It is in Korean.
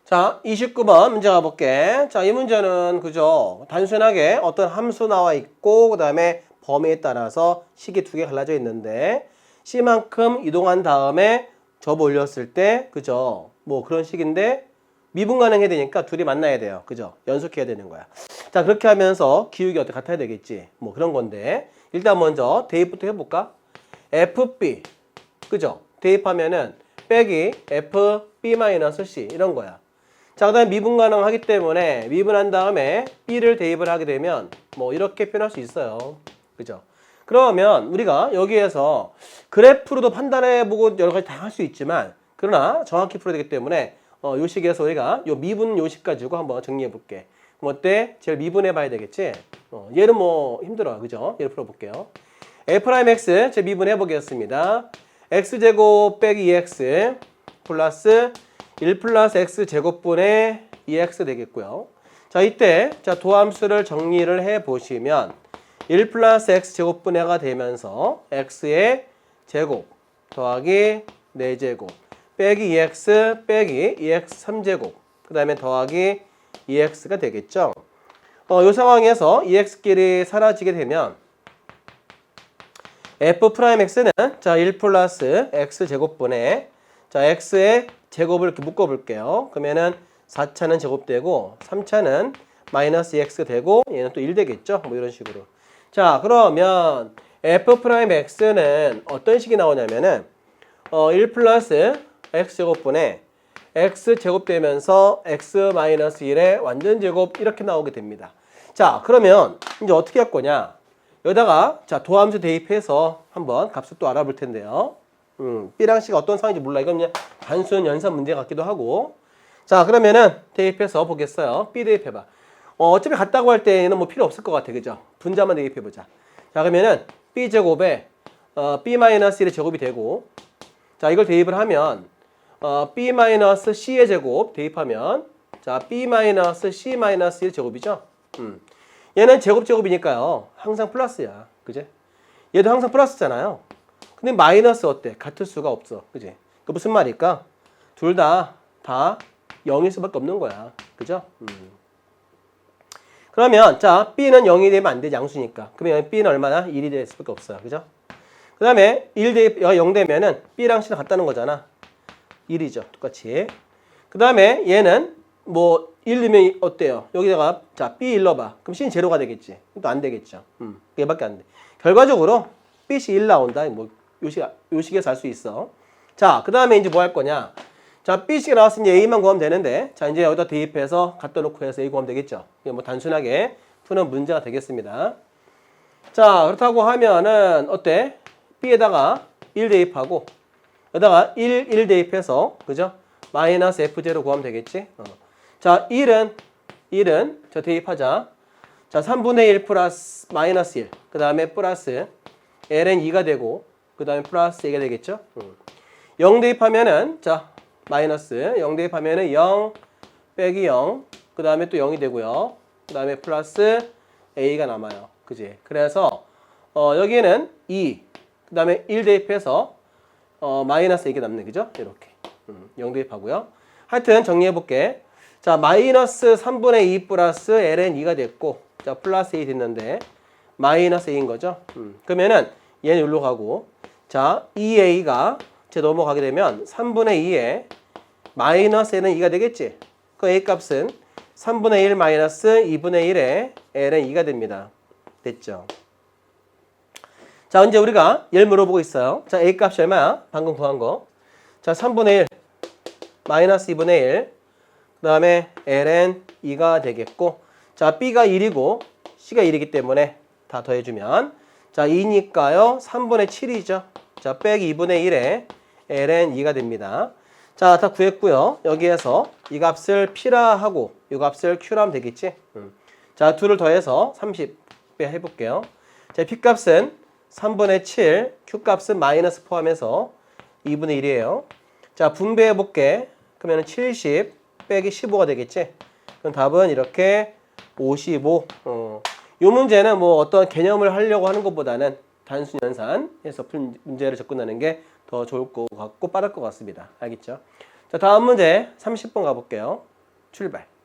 자, 29번 문제 가볼게. 자, 이 문제는 그죠? 단순하게 어떤 함수 나와 있고 그 다음에 범위에 따라서 식이 두 개 갈라져 있는데 C만큼 이동한 다음에 접어 올렸을 때 그죠? 뭐 그런 식인데 미분 가능해야 되니까 둘이 만나야 돼요. 그죠? 연속해야 되는 거야. 자, 그렇게 하면서 기울기 어떻게 같아야 되겠지? 뭐 그런 건데 일단 먼저 대입부터 해볼까? FB 그죠? 대입하면은 빼기 FB-C 이런 거야. 자, 그 다음에 미분 가능하기 때문에 미분한 다음에 B를 대입을 하게 되면 뭐 이렇게 표현할 수 있어요. 그죠? 그러면 우리가 여기에서 그래프로도 판단해보고 여러 가지 다 할 수 있지만 그러나 정확히 풀어야 되기 때문에 요 식에서 우리가 요 미분 요식 가지고 한번 정리해 볼게. 그럼 어때? 제일 미분해 봐야 되겠지? 얘는 뭐 힘들어. 그죠? 얘를 풀어볼게요. F'X 제 미분해 보겠습니다. X제곱 빼기 2X 플러스 1 플러스 x 제곱분의 2x 되겠고요. 자, 이때 자 도함수를 정리를 해 보시면 1 플러스 x 제곱분해가 되면서 x의 제곱 더하기 4제곱 빼기 2x 빼기 2x 3제곱 그 다음에 더하기 2x가 되겠죠. 이 상황에서 2x끼리 사라지게 되면 f'x는 자 1 플러스 x 제곱분의 자 x의 제곱을 이렇게 묶어볼게요. 그러면은 4차는 제곱되고 3차는 마이너스 2x가 되고 얘는 또 1 되겠죠. 뭐 이런 식으로. 자, 그러면 f'x는 어떤 식이 나오냐면은 1 플러스 x 제곱분의 x 제곱되면서 x 마이너스 1의 완전 제곱 이렇게 나오게 됩니다. 자, 그러면 이제 어떻게 할 거냐? 여기다가 자 도함수 대입해서 한번 값을 또 알아볼 텐데요. B랑 C가 어떤 상황인지 몰라. 이건 그냥 단순 연산 문제 같기도 하고. 자, 그러면은 대입해서 보겠어요. B 대입해봐. 어차피 같다고 할 때는 뭐 필요 없을 것 같아. 그죠? 분자만 대입해보자. 자, 그러면은 B제곱에 B-1의 제곱이 되고 자, 이걸 대입을 하면 B-C의 제곱 대입하면 자, B-C-1 제곱이죠? 얘는 제곱이니까요. 항상 플러스야. 그제? 얘도 항상 플러스잖아요. 근데 마이너스 어때? 같을 수가 없어. 그지? 그 무슨 말일까? 둘 다 0일 수밖에 없는 거야. 그죠? 그러면 자 B는 0이 되면 안 되지. 양수니까. 그러면 B는 얼마나? 1이 될 수밖에 없어요. 그죠? 그 다음에 0 되면은 B랑 C는 같다는 거잖아. 1이죠. 똑같이. 그 다음에 얘는 뭐 1 넣으면 어때요? 여기다가 자 B 1 넣어봐. 그럼 C는 제로가 되겠지. 또 안 되겠죠. 얘밖에 안 돼. 결과적으로 BC 1 나온다. 뭐 요식에서 알 수 있어. 자, 그 다음에 이제 뭐 할 거냐? 자, B식이 나왔으니 A만 구하면 되는데, 자, 이제 여기다 대입해서 갖다 놓고 해서 A 구하면 되겠죠? 이게 뭐 단순하게 푸는 문제가 되겠습니다. 자, 그렇다고 하면은, 어때? B에다가 1 대입하고, 여기다가 1 대입해서, 그죠? 마이너스 F0 구하면 되겠지? 자, 1은, 저 대입하자. 자, 3분의 1 플러스 마이너스 1. 그 다음에 플러스 ln 2가 되고, 그 다음에 플러스 2가 되겠죠? 0 대입하면은, 자, 마이너스 0 대입하면은 0 빼기 0, 그 다음에 또 0이 되고요. 그 다음에 플러스 a가 남아요. 그지? 그래서, 여기에는 2, 그 다음에 1 대입해서, 마이너스 2가 남네. 그죠? 이렇게. 0 대입하고요. 하여튼 정리해볼게. 자, 마이너스 3분의 2 플러스 ln 2가 됐고, 자, 플러스 2 됐는데, 마이너스 a인 거죠. 그러면은 얘는 여기로 가고 자 2a가 제 넘어가게 되면 3분의 2에 마이너스 n은 2가 되겠지. 그 a 값은 3분의 1 마이너스 2분의 1에 ln 2가 됩니다. 됐죠. 자, 이제 우리가 얘를 물어보고 있어요. 자, a 값이 얼마야? 방금 구한 거. 자, 3분의 1 마이너스 2분의 1 그 다음에 ln 2가 되겠고 자, b가 1이고 c가 1이기 때문에 다 더해주면 자 2니까요 3분의 7이죠. 자 빼기 2분의 1에 ln 2가 됩니다. 자 다 구했고요. 여기에서 이 값을 p라 하고 이 값을 q라 하면 되겠지. 자 둘을 더해서 30 해볼게요. 자 p 값은 3분의 7, q 값은 마이너스 포함해서 2분의 1이에요. 자 분배해볼게. 그러면 70 빼기 15가 되겠지. 그럼 답은 이렇게 55. 이 문제는 뭐 어떤 개념을 하려고 하는 것보다는 단순 연산해서 문제를 접근하는 게 더 좋을 것 같고 빠를 것 같습니다. 알겠죠? 자, 다음 문제 30번 가볼게요. 출발.